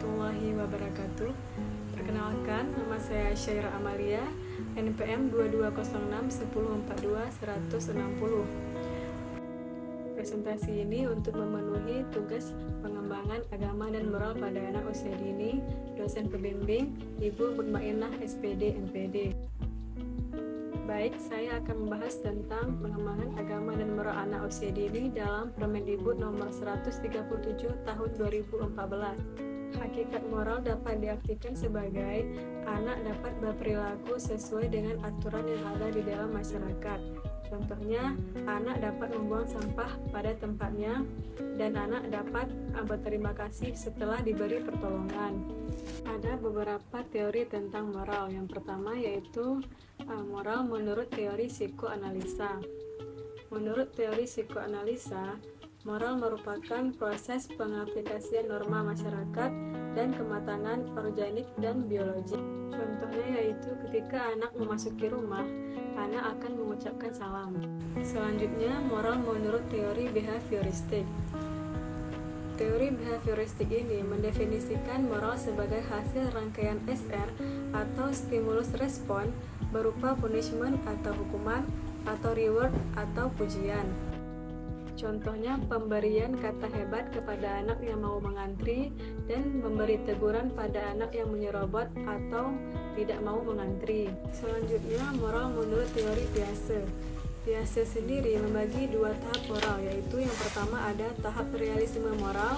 warahmatullahi wabarakatuh. Perkenalkan, nama saya Syaira Amalia, NPM 22061042-160. Presentasi ini untuk memenuhi tugas pengembangan agama dan moral pada anak usia dini, dosen pembimbing Ibu Mutmainah SPD MPD. Baik, saya akan membahas tentang pengembangan agama dan moral anak usia dini dalam Permendikbud nomor 137 tahun 2014. Hakikat moral dapat diartikan sebagai anak dapat berperilaku sesuai dengan aturan yang ada di dalam masyarakat. Contohnya, anak dapat membuang sampah pada tempatnya dan anak dapat berterima kasih setelah diberi pertolongan. Ada beberapa teori tentang moral. Yang pertama yaitu moral menurut teori psikoanalisa. Menurut teori psikoanalisa, moral merupakan proses pengaplikasian norma masyarakat dan kematangan organik dan biologis. Contohnya yaitu ketika anak memasuki rumah, anak akan mengucapkan salam. Selanjutnya, moral menurut teori behavioristik. Teori behavioristik ini mendefinisikan moral sebagai hasil rangkaian SR atau stimulus respon berupa punishment atau hukuman atau reward atau pujian. Contohnya pemberian kata hebat kepada anak yang mau mengantri dan memberi teguran pada anak yang menyerobot atau tidak mau mengantri. Selanjutnya, moral menurut teori Piaget. Piaget sendiri membagi dua tahap moral, yaitu yang pertama ada tahap realisme moral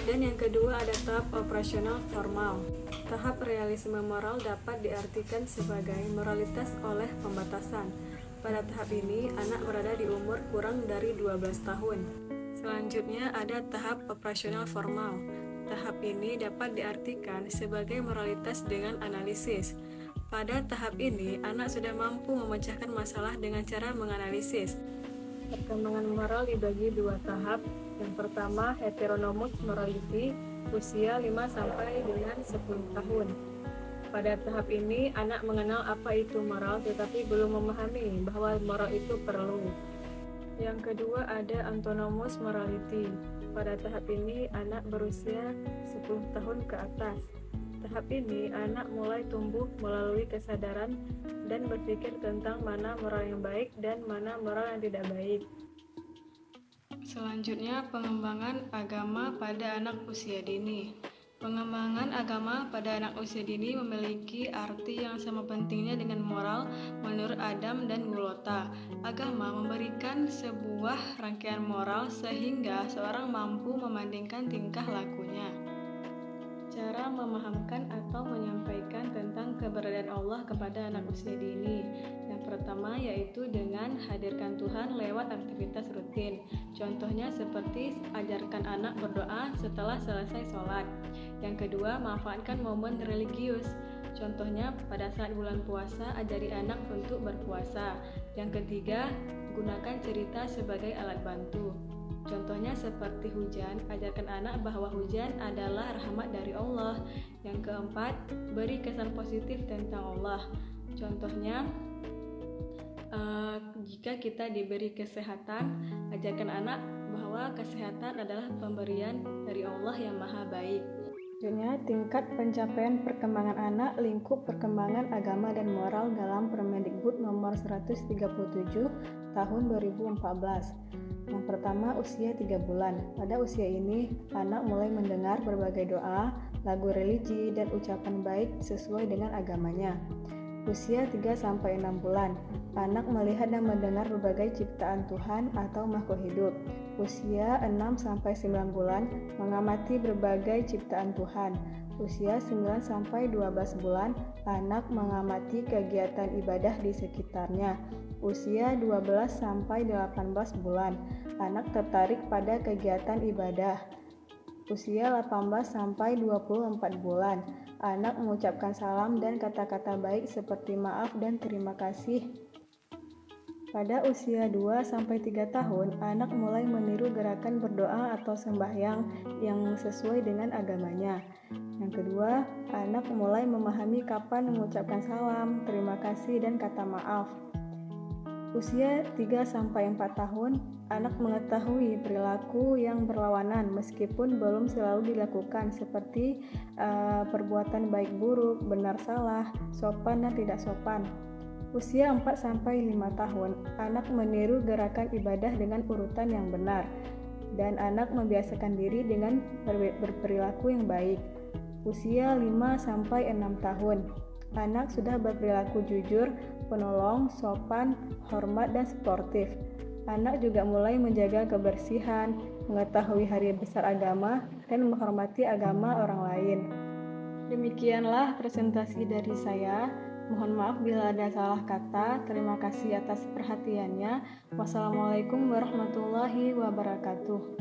dan yang kedua ada tahap operasional formal. Tahap realisme moral dapat diartikan sebagai moralitas oleh pembatasan. Pada tahap ini, anak berada di umur kurang dari 12 tahun. Selanjutnya ada tahap operasional formal. Tahap ini dapat diartikan sebagai moralitas dengan analisis. Pada tahap ini, anak sudah mampu memecahkan masalah dengan cara menganalisis. Perkembangan moral dibagi dua tahap. Yang pertama, heteronomous morality, usia 5 sampai dengan 10 tahun. Pada tahap ini, anak mengenal apa itu moral tetapi belum memahami bahwa moral itu perlu. Yang kedua ada autonomous morality. Pada tahap ini, anak berusia 10 tahun ke atas. Tahap ini, anak mulai tumbuh melalui kesadaran dan berpikir tentang mana moral yang baik dan mana moral yang tidak baik. Selanjutnya, pengembangan agama pada anak usia dini. Pengembangan agama pada anak usia dini memiliki arti yang sama pentingnya dengan moral menurut Adam dan Gulota. Agama memberikan sebuah rangkaian moral sehingga seorang mampu membandingkan tingkah lakunya. Cara memahamkan atau menyampaikan tentang keberadaan Allah kepada anak usia dini. Yang pertama yaitu dengan hadirkan Tuhan lewat aktivitas rutin. Contohnya seperti ajarkan anak berdoa setelah selesai sholat. Yang kedua, manfaatkan momen religius. Contohnya pada saat bulan puasa, ajari anak untuk berpuasa. Yang ketiga, gunakan cerita sebagai alat bantu. Contohnya seperti hujan, ajarkan anak bahwa hujan adalah rahmat dari Allah. Yang keempat, beri kesan positif tentang Allah. Contohnya, jika kita diberi kesehatan, ajarkan anak bahwa kesehatan adalah pemberian dari Allah yang maha baik. Selanjutnya, tingkat pencapaian perkembangan anak lingkup perkembangan agama dan moral dalam Permendikbud nomor 137 tahun 2014. Yang pertama, usia 3 bulan. Pada usia ini, anak mulai mendengar berbagai doa, lagu religi, dan ucapan baik sesuai dengan agamanya. Usia 3-6 bulan, anak melihat dan mendengar berbagai ciptaan Tuhan atau makhluk hidup. Usia 6-9 bulan, mengamati berbagai ciptaan Tuhan. Usia 9-12 bulan, anak mengamati kegiatan ibadah di sekitarnya. Usia 12-18 bulan, anak tertarik pada kegiatan ibadah. Usia 18-24 bulan, anak mengucapkan salam dan kata-kata baik seperti maaf dan terima kasih. Pada usia 2-3 tahun, anak mulai meniru gerakan berdoa atau sembahyang yang sesuai dengan agamanya. Yang kedua, anak mulai memahami kapan mengucapkan salam, terima kasih, dan kata maaf. Usia 3-4 tahun, anak mengetahui perilaku yang berlawanan meskipun belum selalu dilakukan seperti perbuatan baik buruk, benar salah, sopan dan tidak sopan. Usia 4-5 tahun, anak meniru gerakan ibadah dengan urutan yang benar dan anak membiasakan diri dengan berperilaku yang baik. Usia 5-6 tahun, anak sudah berperilaku jujur, penolong, sopan, hormat, dan sportif. Anak juga mulai menjaga kebersihan, mengetahui hari besar agama, dan menghormati agama orang lain. Demikianlah presentasi dari saya. Mohon maaf bila ada salah kata. Terima kasih atas perhatiannya. Wassalamualaikum warahmatullahi wabarakatuh.